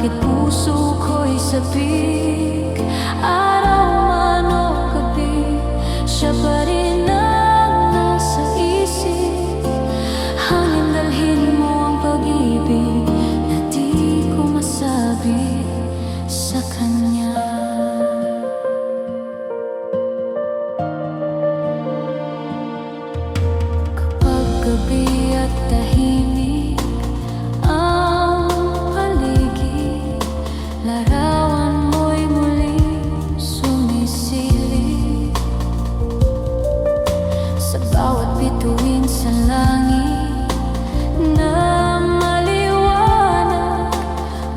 Bakit puso ko'y sabik, araw man o gabi, siya pa rin ang nasa isip. Hangin dalhin mo ang pag-ibig na di ko masabi sa kanya. Kapag gabi at tahimik ang paligid, larawan mo'y muling sumisilip. Sa bawat bituin sa langit na maliwanag,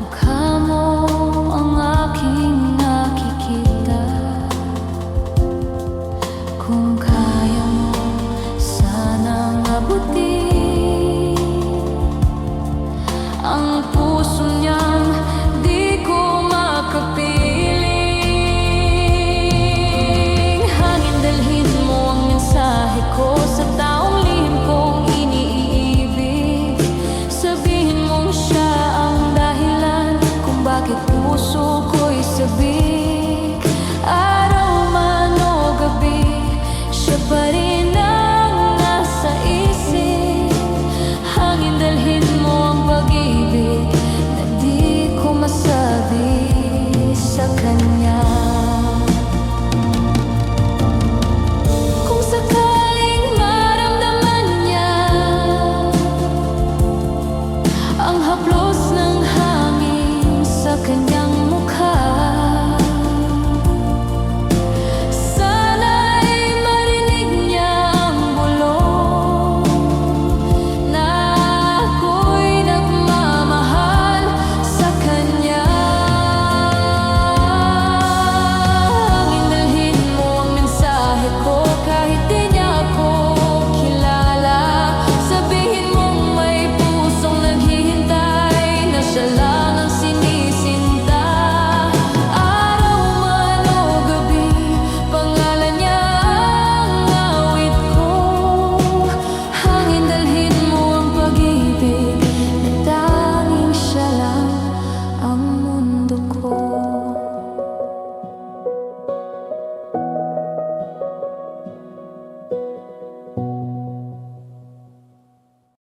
mukha mo ang aking nakikita. Kung kaya mo sanang abutin